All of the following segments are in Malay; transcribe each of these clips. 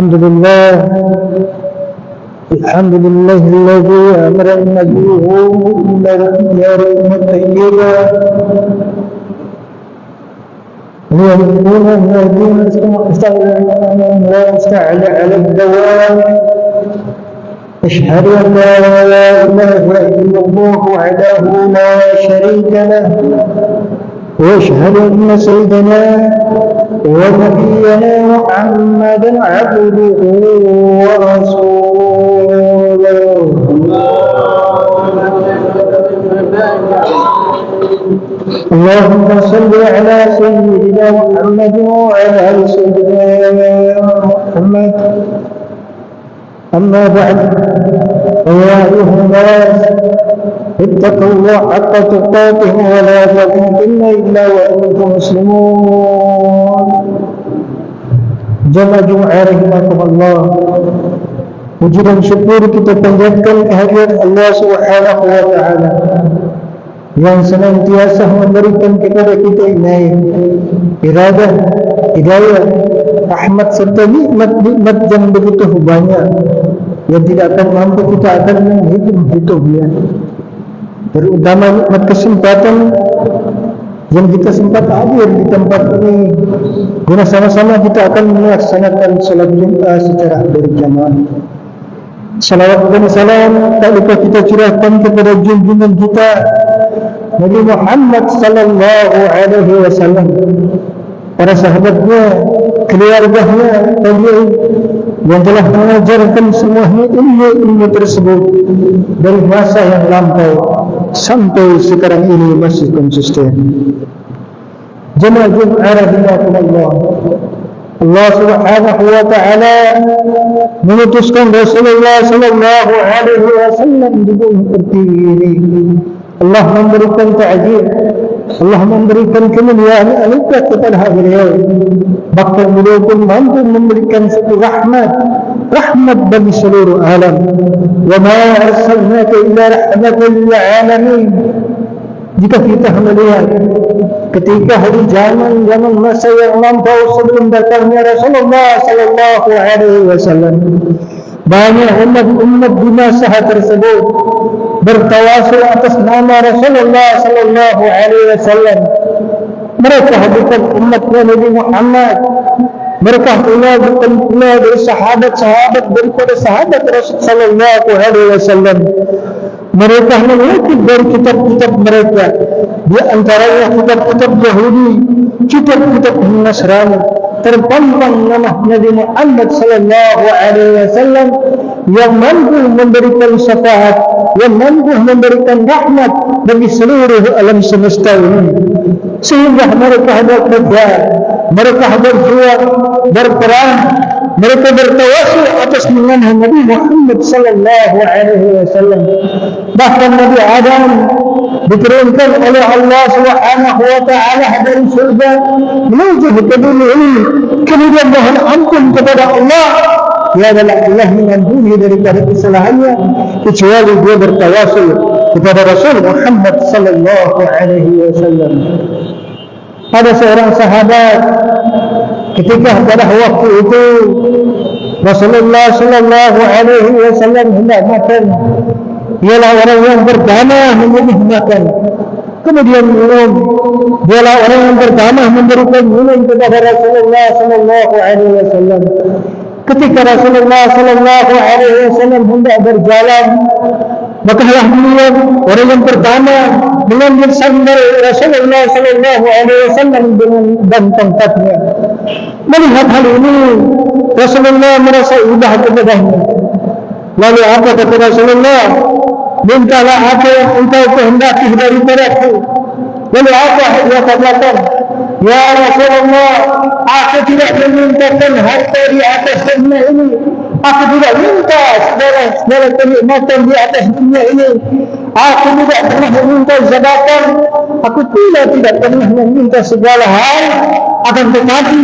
الحمد لله الذي أمر نبيه بالخير طيبا ليكون الذين استعلى على الدوام. أشهد أن لا إله إلا الله وحده لا شريك له، وأشهد أن سيدنا ونبينا محمدا عبده ورسوله. اللهم صل على سيدنا محمد وعلى آل سيدنا محمد. أما بعد، فيا أيها الناس اتقوا الله حق تقاته ولا تموتن إلا وأنتم مسلمون. Jemaah Jumat rahimakumullah, puji dan syukur kita panjatkan kehadirat Allah Subhanahu wa taala yang senantiasa memberikan kepada kita inayah, iradah, hidayah, rahmat serta nikmat-nikmat yang begitu banyak yang tidak akan mampu kita akan menghitung-hitungnya. Terutama nikmat kesempatan yang kita sempat hadir di tempat ini guna sama-sama kita akan melaksanakan salat Jumat secara berjamaah. Salawat dan salam tak lupa kita curahkan kepada junjungan kita Nabi Muhammad sallallahu alaihi wasallam, para sahabatnya, keluarganya, tabi'in yang telah mengajarkan semuanya ilmu tersebut dari masa yang lampau sampai sekarang ini masih konsisten. Jemaah Jumat rahimakumullah, Allah Subhanahu wa taala memutuskan Rasulullah sallallahu alaihi wasallam di bumi ini. Allah memberikan ta'zir, Allah memberikan kemuliaan anugerah kepada beliau. Bahkan beliau pun mampu memberikan satu rahmat bagi seluruh alam. Wa ma arsalnaka illa rahmatan lil alamin. Jika kita melihat ketika hari zaman masa yang lampau sebelum datangnya Rasulullah sallallahu alaihi wasallam, banyak umat di masa tersebut bertawasul atas nama Rasulullah sallallahu alaihi wasallam. Mereka bukan umatnya Nabi Muhammad. Mereka bukan pula dari sahabat-sahabat daripada sahabat Rasul sallallahu alaihi wasallam. Mereka mengutip dari kitab-kitab mereka, di antaranya kitab-kitab Yahudi, kitab-kitab Nasrani. Terpampang nama Nabi Muhammad sallallahu alaihi wasallam yang mampu memberikan syafaat, yang mampu memberikan rahmat bagi seluruh alam semesta ini. Sehingga mereka bekerja, mereka berjuang, berperang, mereka bertawasul atas nama Nabi Muhammad sallallahu alaihi wasallam. Bahkan Nabi Adam diturunkan oleh Allah Subhanahu wa taala dari surga menuju ke bumi ini, kemudian mohon ampun kepada Allah. Dia adalah Allah mengampuni daripada kesalahannya kecuali dia bertawasul kepada Rasul Muhammad sallallahu alaihi wasallam. Ada seorang sahabat ketika pada waktu itu Rasulullah sallallahu alaihi wasallam hendak makan, ialah orang yang pertama memilih makan, kemudian minum. Dialah orang yang pertama memberikan minum kepada Rasulullah sallallahu alaihi wasallam. Ketika Rasulullah sallallahu alaihi wasallam hendak berjalan, maka beliau orang yang pertama mengambil sandal Rasulullah sallallahu alaihi wasallam dan tongkatnya. Melihat hal ini, Rasulullah merasa iba kepadanya. Lalu apa kata Rasulullah? Mintalah apa yang engkau kehendaki daripadaku. Lalu apa dia katakan? Ya Rasulullah, aku tidak memintakan harta di atas dunia ini. Aku tidak minta segala kenikmatan di atas dunia ini. Aku tidak pernah meminta jabatan. Aku tidak pernah meminta segala hal. Akan tetapi,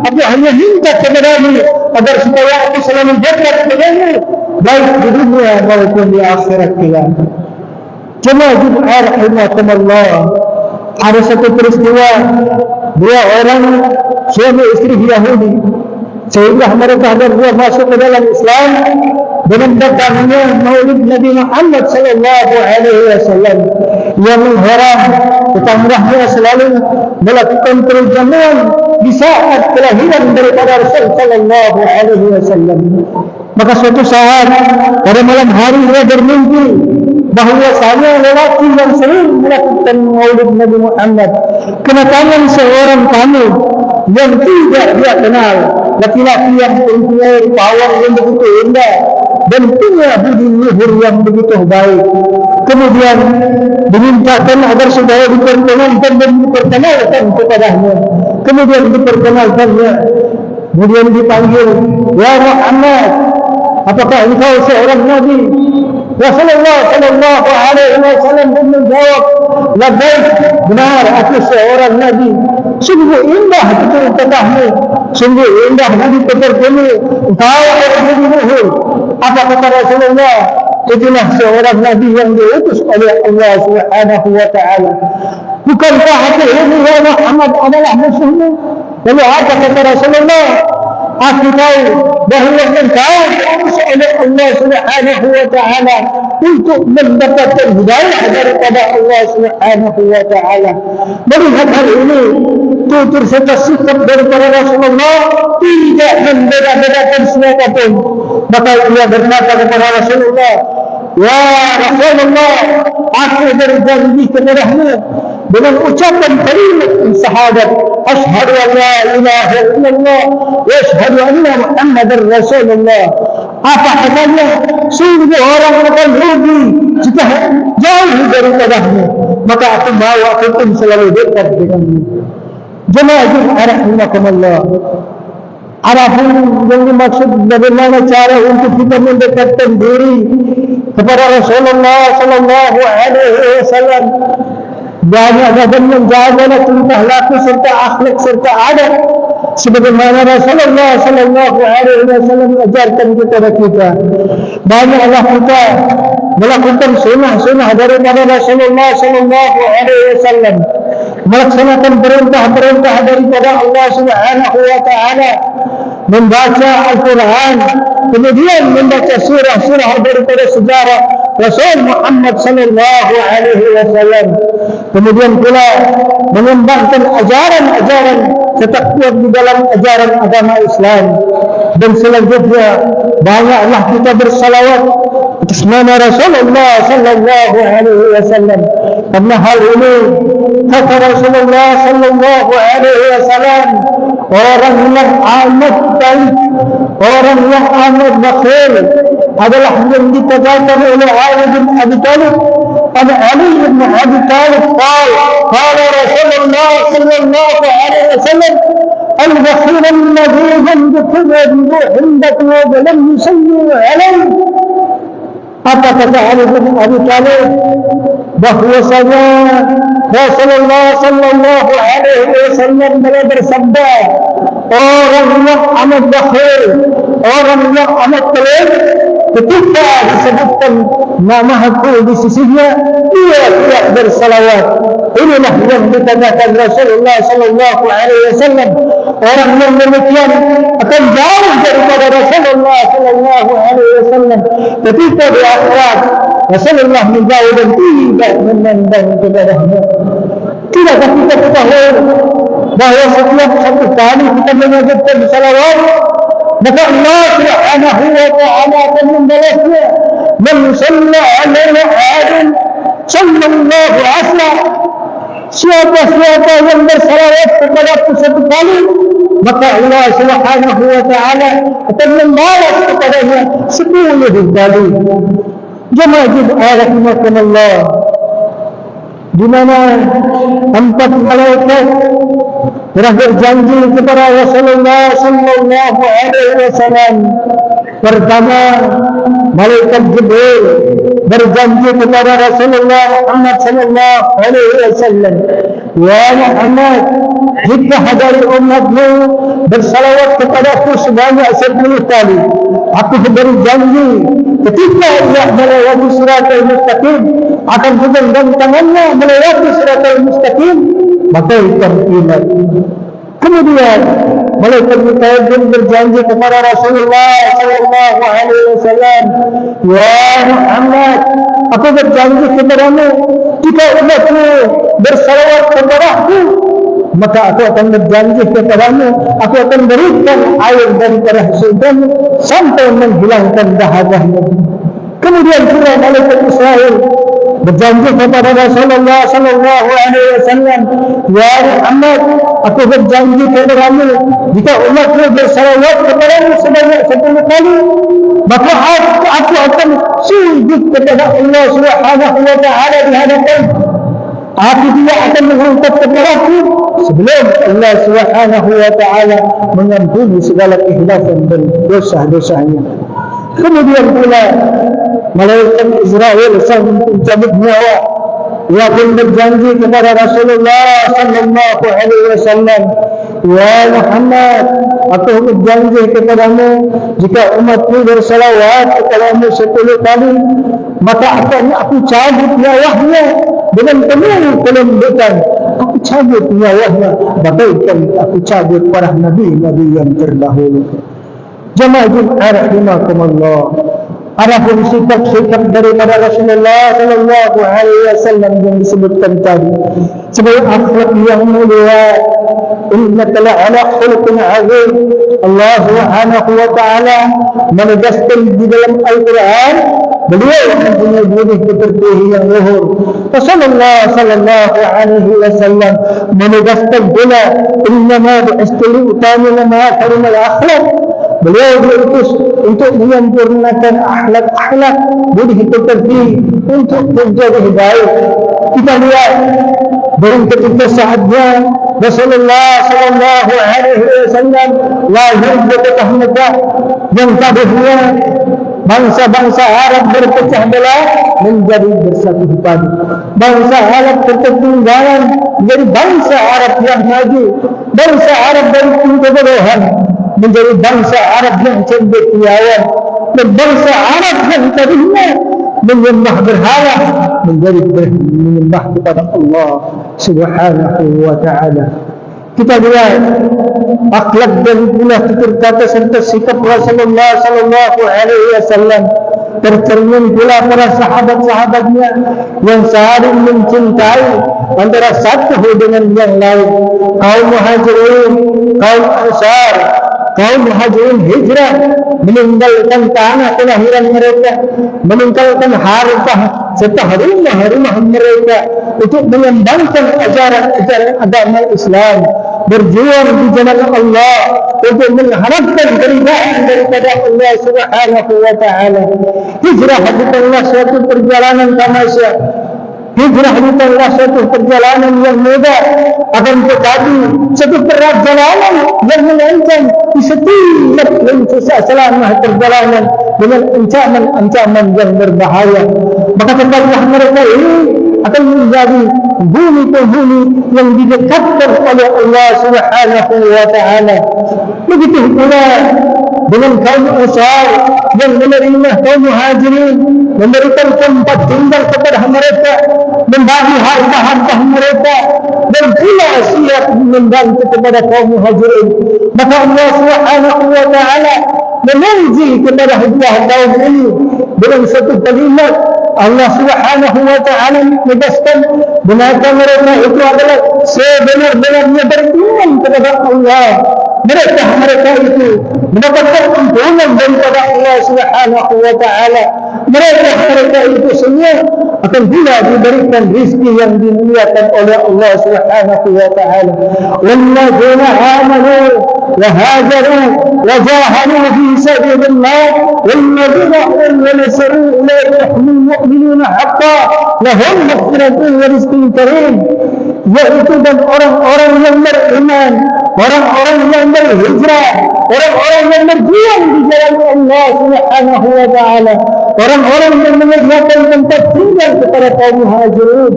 aku hanya minta kepadamu agar supaya aku selalu dekat denganmu, baik di dunia maupun di akhirat kelak. Jemaah Jumat rahimakumullah, ada satu peristiwa, dua orang suami istri Yahudi sehingga mereka berdua masuk ke dalam Islam dengan datangnya Maulid Nabi Muhammad sallallahu alaihi wasallam yang mengharap tetangga selalu melakukan perjamuan di saat kelahiran daripada Rasul sallallahu alaihi wasallam. Maka suatu saat pada malam hari dia bermimpi bahwasanya lelaki yang sering melakukan Maulid Nabi Muhammad kedatangan seorang tamu yang tidak dia kenal, laki-laki yang mempunyai pawang yang begitu indah dan punya budi luhur yang begitu baik. Kemudian dimintakan agar saudara diperkenalkan dan diperkenalkan kepadanya. Kemudian diperkenalkannya. Kemudian dipanggil, "Ya Muhammad, apakah engkau seorang Nabi?" Rasulullah sallallahu alaihi wasallam pun menjawab, "Labbaik, benar, aku seorang Nabi." Sungguh indah kata-katamu, sungguh indah kata-katamu, engkau berbudi luhur. Apa kata Rasulullah? Itulah seorang Nabi yang diutus oleh Allah Subhanahu wa taala. Bukankah hati ini ya Muhammad adalah musuhmu? Lalu apa kata Rasulullah? Aku tahu bahawa engkau diutus oleh Allah Subhanahu wa taala untuk mendapatkan hidayah daripada Allah Subhanahu wa taala. Melihat hal ini, tutur serta sikap daripada Rasulullah tidak membeda-bedakan siapapun. Maka ia berkata kepada Rasulullah, "Ya Rasulullah, aku berjanji kepadamu dengan ucapan kalimat syahadat, asyhadu an la ilaha illallah wa asyhadu anna Muhammadar Rasulullah." Apa katanya? Sungguh orang akan rugi jika jauh daripadanya. Maka aku mau, aku pun selalu dekat denganmu. Jemaah rahimakumullah. Adapun yang dimaksud bagaimana cara untuk kita mendekatkan diri kepada Rasulullah sallallahu alaihi wasallam, banyak dan menjaga tingkah laku serta akhlak serta adab sebagaimana Rasulullah sallallahu alaihi wasallam ajarkan kepada kita. Banyaklah kita melakukan sunnah-sunnah daripada Rasulullah sallallahu alaihi wasallam, melaksanakan perintah-perintah daripada Allah Subhanahu wa taala, membaca Al-Quran, kemudian membaca surah-surah daripada sejarah Rasul Muhammad sallallahu alaihi wasallam, kemudian pula mengembangkan ajaran-ajaran tetap kuat di dalam ajaran agama Islam. Dan selanjutnya banyaklah kita bersalawat atas nama Rasulullah sallallahu alaihi wasallam. Karena hal ini kata Rasulullah sallallahu alaihi wasallam, orang yang amat baik, orang yang amat bakhil adalah yang dikatakan oleh Ali bin Abi Thalib. Ana Ali bin Abi Thalib qala Rasulullah sallallahu alaihi wasallam, al-bakhil alladhi yamliku indaka wa lam yusalli alaihi. Apa kata Ali bin Abi Thalib? Bahwasanya Rasulullah sallallahu alaihi wasallam telah bersabda, orang yang amat bakhil, orang yang amat pelit, ketika disebutkan nama aku di sisinya, dia tidak bersalawat. Inilah yang ditanyakan Rasulullah sallallahu alaihi wasallam. Orang yang demikian akan jauh daripada Rasulullah sallallahu alaihi wasallam. Ketika di akhirat Rasulullah menjauh dan tidak memandang kepadanya. Tidakkah kita ketahui bahawa setiap satu kali kita menyebutkan salawat, maka Allah Subhanahu wa taala akan membalasnya. Man shalla alaihi ahadin sallallahu asla. Siapa-siapa yang bersalawat kepadaku satu kali, maka Allah Subhanahu wa taala akan membalas kepadanya 10 kali. Jemaah rahimakumullah, di mana 4 malaikat telah berjanji kepada Rasulullah sallallahu alaihi wasallam. Pertama, malaikat Jibril berjanji kepada Rasulullah Muhammad sallallahu alaihi wasallam, "Ya Muhammad, jika dari umatmu bersalawat kepadaku sebanyak 10 kali, aku beri janji ketika ia melewati siratal mustaqim akan menggenggam tangannya melewati siratal mustaqim, maka ikan iman." Kemudian malaikat Mikail pun berjanji kepada Rasulullah sallallahu alaihi wasallam, "Ya Muhammad, aku berjanji kepadamu, jika umatmu bersalawat kepadaku, maka aku akan berjanji kepadamu, aku akan berikan air daripada surgamu sampai menghilangkan dahaga-nya." Kemudian pula malaikat Israel berjanji kepada Rasulullah sallallahu alaihi wasallam, "Ya Muhammad, aku berjanji kepadamu, jika umatmu bersalawat kepadamu sebanyak 10 kali, maka aku akan sujud kepada Allah Subhanahu wa taala di hadapan. Aku tidak akan mengangkat kepadaku sebelum Allah Subhanahu wa taala mengampuni segala kehilapan dan dosa-dosanya." Kemudian pula malaikat Israel sang pencabut nyawa, ia pun berjanji kepada Rasulullah sallallahu alaihi wasallam, "Ya Muhammad, aku berjanji kepadamu, jika umatmu bersalawat kepadamu 10 kali, maka akan aku cabut nyawanya dengan penuh kelembutan. Aku cabut nyawanya bagaikan aku cabut para nabi-nabi yang terdahulu." Jemaah Jumat rahimakumullah, adapun sikap-sikap daripada Rasulullah sallallahu alaihi wasallam yang disebutkan tadi sebagai akhlak yang mulia, innaka la'ala khuluqin 'azim. Allah Subhanahu wa taala menegaskan di dalam Al-Quran, beliau mempunyai budi pekerti yang luhur. Rasulullah sallallahu alaihi wasallam menegaskan pula, innama bi'astil utami lama karimal akhlak. Beliau diutus untuk menyempurnakan akhlak-akhlak budi pekerti untuk menjadi baik. Kita lihat dalam ketika saatnya Rasulullah sallallahu alaihi wasallam lahir di kota Mekah yang tadinya bangsa-bangsa Arab berpecah belah menjadi bersatu padu. Bangsa Arab tertinggalan menjadi bangsa Arab yang maju. Bangsa Arab dari kebodohan menjadi bangsa Arab yang cendekiawan, dan bangsa Arab yang tadinya menyembah berhala menjadi menyembah kepada Allah Subhanahu wa taala. Kita lihat akhlak dan pula tutur kata serta sikap Rasulullah sallallahu alaihi wasallam tercermin pula para sahabat-sahabatnya yang saling mencintai antara satu dengan yang lain. Kaum Muhajirin, kaum Ansar, kaum Muhajirin hijrah meninggalkan tanah kelahiran mereka, meninggalkan harta serta rumah-rumah mereka untuk mengembangkan ajaran-ajaran agama Islam, berjuang di jalan Allah untuk mengharapkan keridhaan daripada Allah Subhanahu wa taala. Hijrah bukanlah suatu perjalanan tamasya. Hijrah bukanlah suatu perjalanan yang mudah, akan tetapi satu perjalanan yang mengancam di setiap lintasan selama perjalanan dengan ancaman-ancaman yang berbahaya. Maka tempatlah mereka ini akan menjadi bumi-bumi yang didekatkan oleh Allah Subhanahu wa taala. Begitu pula dengan kaum Ansar yang menerima kaum Muhajirin, memberikan tempat tinggal kepada mereka, membagi harta-harta mereka, dan pula siap membantu kepada kaum Muhajirin. Maka Allah Subhanahu wa taala memuji kepada kedua kaum ini dengan satu kalimat. Allah Subhanahu wa taala menegaskan benarkah mereka itu adalah sebenar-benarnya beriman kepada Allah. Mereka itu mendapatkan ampunan daripada Allah Subhanahu wa taala. Mereka itu semua akan pula diberikan rezeki yang dimuliakan oleh Allah Subhanahu wa taala. Walladzina amanu wa hajaru wa jahadu fi sabilillah walladzina nasaru ulaika humul mu'minuna haqqan lahum maghfiratun wa rizqun karim. Yaitu dan orang-orang yang beriman, orang-orang yang berhijrah, orang-orang yang berjuang di jalan Allah Subhanahu wa taala, orang-orang yang menyediakan tempat tinggal kepada kaum Muhajirin.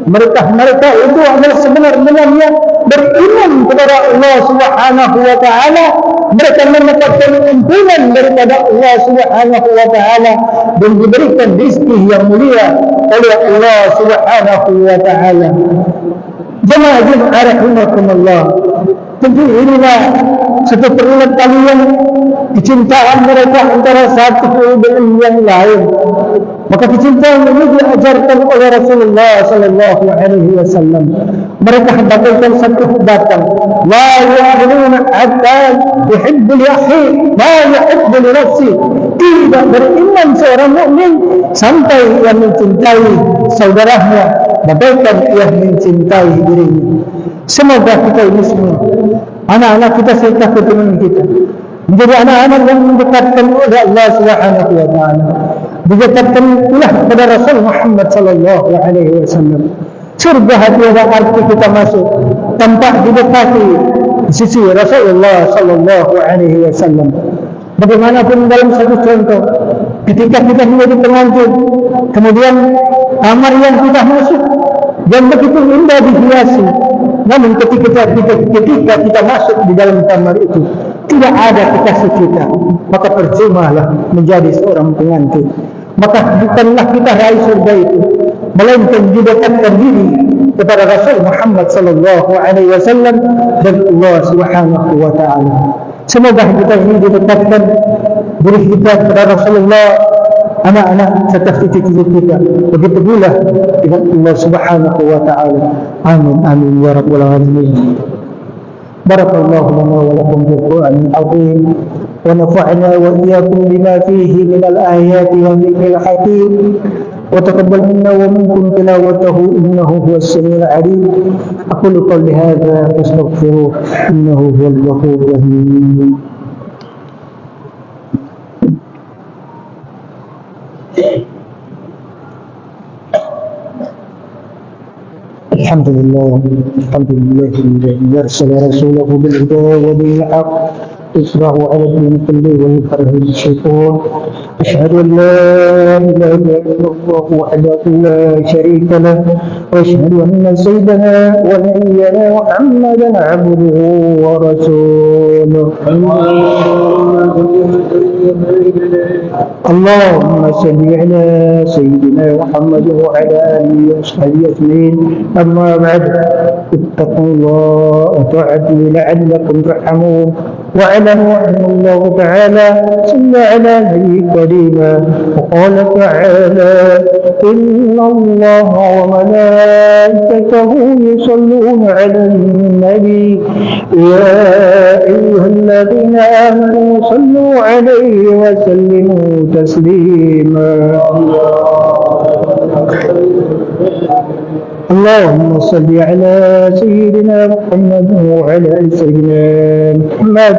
Mereka itu adalah sebenar-benarnya beriman kepada Allah Subhanahu wa taala. Mereka mendapatkan ampunan daripada Allah Subhanahu wa taala dan diberikan rezeki yang mulia oleh Allah Subhanahu wa taala. Jemaah rahimakumullah, Tentu inilah satu peringatan kalian kecintaan mereka antara satu dengan yang lain. Maka kecintaan ini diajarkan oleh Rasulullah sallallahu alaihi wasallam. Mereka hendakkan satu hubatan. La yu'minuna hatta yuhibbu li akhi ma yuhibbu li nafsi. Tidak beriman seorang mukmin sampai ia mencintai saudaranya bagaikan ia mencintai dirinya. Semoga kita ini semua, anak-anak kita serta keturunan kita, menjadi anak-anak yang mendekatkan kepada Allah Subhanahu wa taala. Didekatkan pula kepada Rasul Muhammad sallallahu alaihi wasallam. Surga tiada arti kita masuk tanpa didekati sisi Rasulullah sallallahu alaihi wasallam. Bagaimanapun dalam satu contoh, ketika kita menjadi pengantin, kemudian kamar yang kita masuk dan begitu indah dihiasi, namun ketika kita masuk di dalam kamar itu tidak ada kekasih kita, maka percumalah menjadi seorang pengantin. Maka bukanlah kita raih surga itu, melainkan didekatkan diri kepada Rasul Muhammad sallallahu alaihi wasallam dan Allah Subhanahu wa taala. Semoga kita ini didekatkan diri kita kepada Rasulullah, anak-anak serta cucu-cucu kita. Begitu pula dengan Allah Subhanahu wa taala. Amin amin ya rabbal alamin. Barakallahu lana wa lakum fil Qur'anil azim wa nafa'na wa iyyakum bima fihi min al-ayati wa dhikril hakim. وتقبل منا ومنكم تلاوته إنه هو السميع العليم. أقول قولي هذا فاستغفروه إنه هو الغفور الرحيم. الحمد لله الذي أرسل رسوله بالهدى ودين الحق إصراره على الدين كله ويكره الشيطان. أشهد أن لا إله إلا الله وحده لا شريك له وأشهد أن سيدنا ونبينا محمدا عبده ورسوله. اللهم صل على سيدنا محمد وعلى آله وصحبه أجمعين. أما بعد، اتقوا الله وطاعته لعلكم ترحمون. واعلموا أن الله تعالى صلى على نبيه كريما وقال تعالى إن الله وملائكته يصلون على النبي يا أيها الذين آمنوا صلوا عليه وسلموا تسليما. اللهم صل على سيدنا محمد وعلى آل سيدنا محمد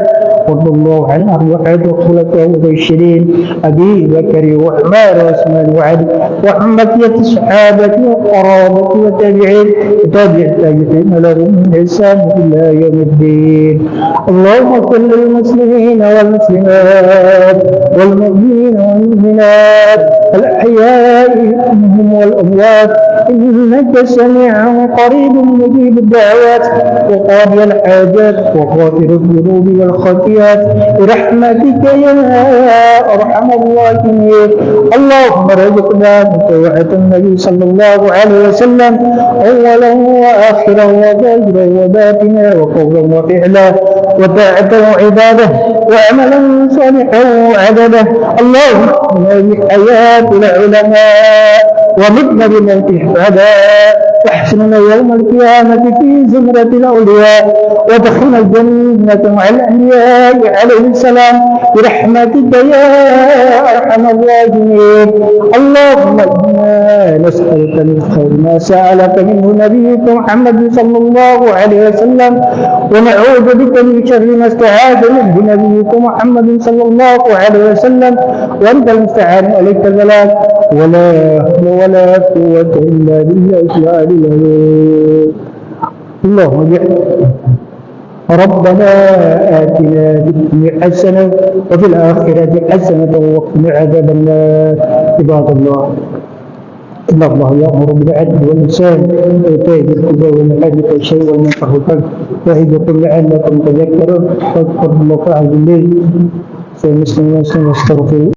وارض الله عن أرواحه وخلفائه المبشرين أبي بكر وعمر وعثمان وعلي وعن بقية الصحابة والقرابة والتابعين وتابع التابعين لهم بإحسان إلى يوم الدين. اللهم صل للمسلمين والمسلمات والمؤمنين والمؤمنات الأحياء منهم والأموات إنك سميع قريب مجيب الدعوات وقاضي الحاجات وغافر الذنوب والخطيئات برحمتك يا أرحم الراحمين. اللهم ارزقنا متابعة النبي صلى الله عليه وسلم أولا وآخرا وظاهرا وباطنا وقولا وفعلا وطاعة وعبادة وعملا صالحا وعددا. اللهم بحياة العلماء ومتنا بموت الشهداء واحشرنا يوم القيامة في زمرة الأولياء وادخلنا الجنة مع الأنبياء عليه السلام برحمتك يا أرحم الراحمين. اللهم إنا نسألك من خير ما سألك منه نبيك محمد صلى الله عليه وسلم ونعوذ بك من شر ما استعاذ منه نبيك محمد صلى الله عليه وسلم وأنت المستعان عليك البلاغ ولا حول ولا قوة إلا بالله العلي العظيم. اللهم ربنا آتنا في الدنيا حسنة وفي الآخرة حسنة وقنا عذاب النار. عباد الله إن الله يأمر بالعدل والإحسان وإيتاء ذي القربى وينهى عن الفحشاء والمنكر والبغي يعظكم لعلكم تذكرون. واذكروا الله في الليل فمسلم واستغفروا